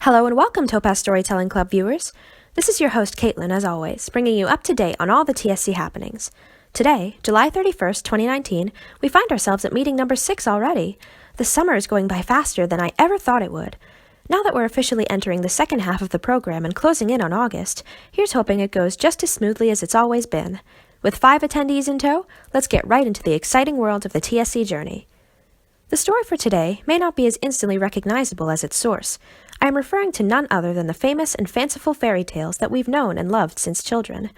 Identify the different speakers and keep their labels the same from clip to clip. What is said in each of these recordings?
Speaker 1: Hello and welcome, Topaz Storytelling Club viewers. This is your host, Caitlin, as always, bringing you up to date on all the TSC happenings. Today, July 31st, 2019, we find ourselves at meeting number 6 already. The summer is going by faster than I ever thought it would. Now that we're officially entering the second half of the program and closing in on August, here's hoping it goes just as smoothly as it's always been. With 5 attendees in tow, let's get right into the exciting world of the TSC journey. The story for today may not be as instantly recognizable as its source. I am referring to none other than the famous and fanciful fairy tales that we've known and loved since children.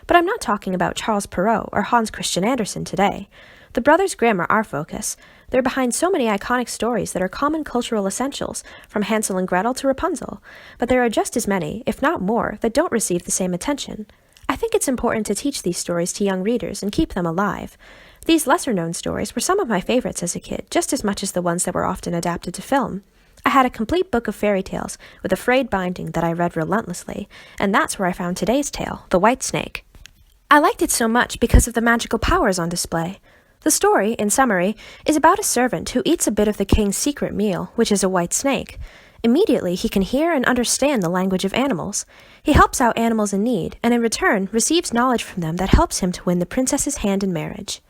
Speaker 1: But I'm not talking about Charles Perrault or Hans Christian Andersen today. The Brothers Grimm are our focus. They're behind so many iconic stories that are common cultural essentials, from Hansel and Gretel to Rapunzel. But there are just as many, if not more, that don't receive the same attention. I think it's important to teach these stories to young readers and keep them alive. These lesser-known stories were some of my favorites as a kid, just as much as the ones that were often adapted to film. I had a complete book of fairy tales with a frayed binding that I read relentlessly, and that's where I found today's tale, The White Snake. I liked it so much because of the magical powers on display. The story, in summary, is about a servant who eats a bit of the king's secret meal, which is a white snake. Immediately, he can hear and understand the language of animals. He helps out animals in need, and in return receives knowledge from them that helps him to win the princess's hand in marriage.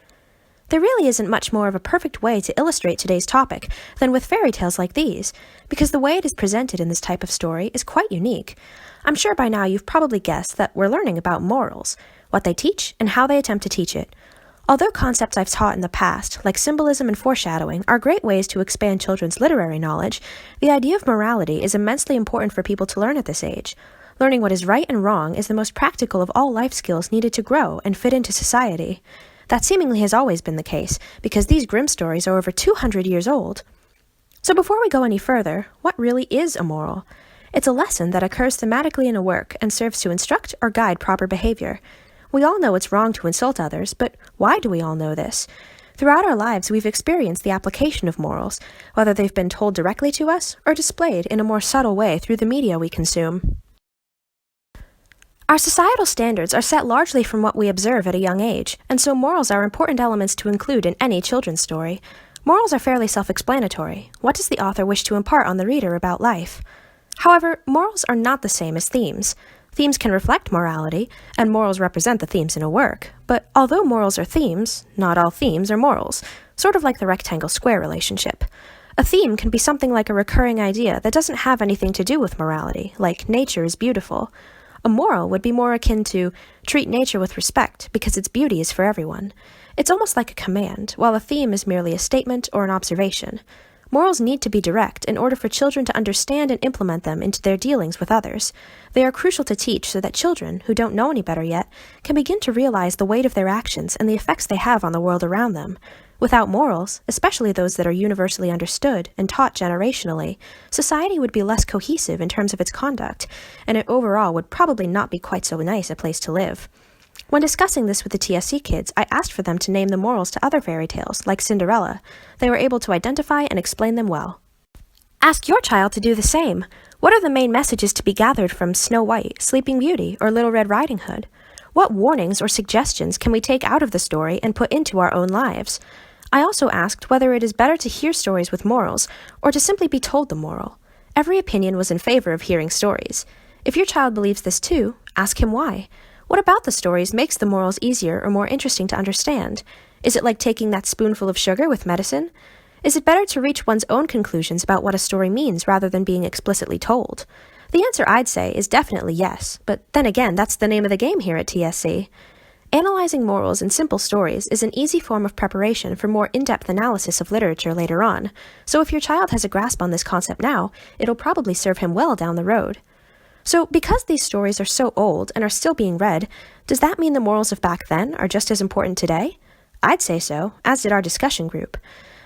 Speaker 1: There really isn't much more of a perfect way to illustrate today's topic than with fairy tales like these, because the way it is presented in this type of story is quite unique. I'm sure by now you've probably guessed that we're learning about morals, what they teach, and how they attempt to teach it. Although concepts I've taught in the past, like symbolism and foreshadowing, are great ways to expand children's literary knowledge, the idea of morality is immensely important for people to learn at this age. Learning what is right and wrong is the most practical of all life skills needed to grow and fit into society. That seemingly has always been the case, because these Grimm stories are over 200 years old. So before we go any further, what really is a moral? It's a lesson that occurs thematically in a work and serves to instruct or guide proper behavior. We all know it's wrong to insult others, but why do we all know this? Throughout our lives, we've experienced the application of morals, whether they've been told directly to us or displayed in a more subtle way through the media we consume. Our societal standards are set largely from what we observe at a young age, and so morals are important elements to include in any children's story. Morals are fairly self-explanatory. What does the author wish to impart on the reader about life? However, morals are not the same as themes. Themes can reflect morality, and morals represent the themes in a work. But although morals are themes, not all themes are morals, sort of like the rectangle-square relationship. A theme can be something like a recurring idea that doesn't have anything to do with morality, like nature is beautiful. A moral would be more akin to treat nature with respect because its beauty is for everyone. It's almost like a command, while a theme is merely a statement or an observation. Morals need to be direct in order for children to understand and implement them into their dealings with others. They are crucial to teach so that children, who don't know any better yet, can begin to realize the weight of their actions and the effects they have on the world around them. Without morals, especially those that are universally understood and taught generationally, society would be less cohesive in terms of its conduct, and it overall would probably not be quite so nice a place to live. When discussing this with the TSC kids, I asked for them to name the morals to other fairy tales, like Cinderella. They were able to identify and explain them well. Ask your child to do the same. What are the main messages to be gathered from Snow White, Sleeping Beauty, or Little Red Riding Hood? What warnings or suggestions can we take out of the story and put into our own lives? I also asked whether it is better to hear stories with morals or to simply be told the moral. Every opinion was in favor of hearing stories. If your child believes this too, ask him why. What about the stories makes the morals easier or more interesting to understand? Is it like taking that spoonful of sugar with medicine? Is it better to reach one's own conclusions about what a story means rather than being explicitly told? The answer I'd say is definitely yes, but then again, that's the name of the game here at TSC. Analyzing morals in simple stories is an easy form of preparation for more in-depth analysis of literature later on, so if your child has a grasp on this concept now, it'll probably serve him well down the road. So, because these stories are so old and are still being read, does that mean the morals of back then are just as important today? I'd say so, as did our discussion group.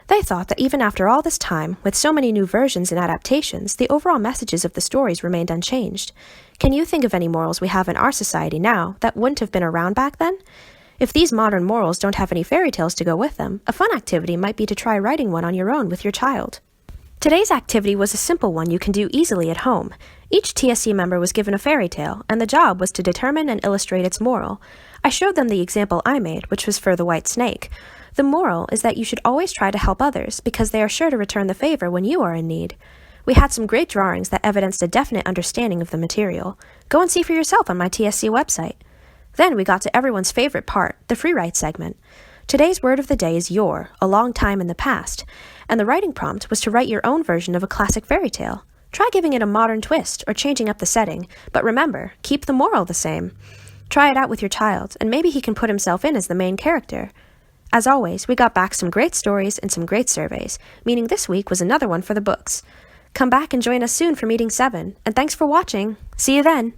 Speaker 1: They thought that even after all this time, with so many new versions and adaptations, the overall messages of the stories remained unchanged. Can you think of any morals we have in our society now that wouldn't have been around back then? If these modern morals don't have any fairy tales to go with them, a fun activity might be to try writing one on your own with your child. Today's activity was a simple one you can do easily at home. Each TSC member was given a fairy tale, and the job was to determine and illustrate its moral. I showed them the example I made, which was for the white snake. The moral is that you should always try to help others because they are sure to return the favor when you are in need. We had some great drawings that evidenced a definite understanding of the material. Go and see for yourself on my TSC website. Then we got to everyone's favorite part, the free write segment. Today's word of the day is yore, a long time in the past, and the writing prompt was to write your own version of a classic fairy tale. Try giving it a modern twist or changing up the setting, but remember, keep the moral the same. Try it out with your child, and maybe he can put himself in as the main character. As always, we got back some great stories and some great surveys, meaning this week was another one for the books. Come back and join us soon for Meeting 7, and thanks for watching. See you then!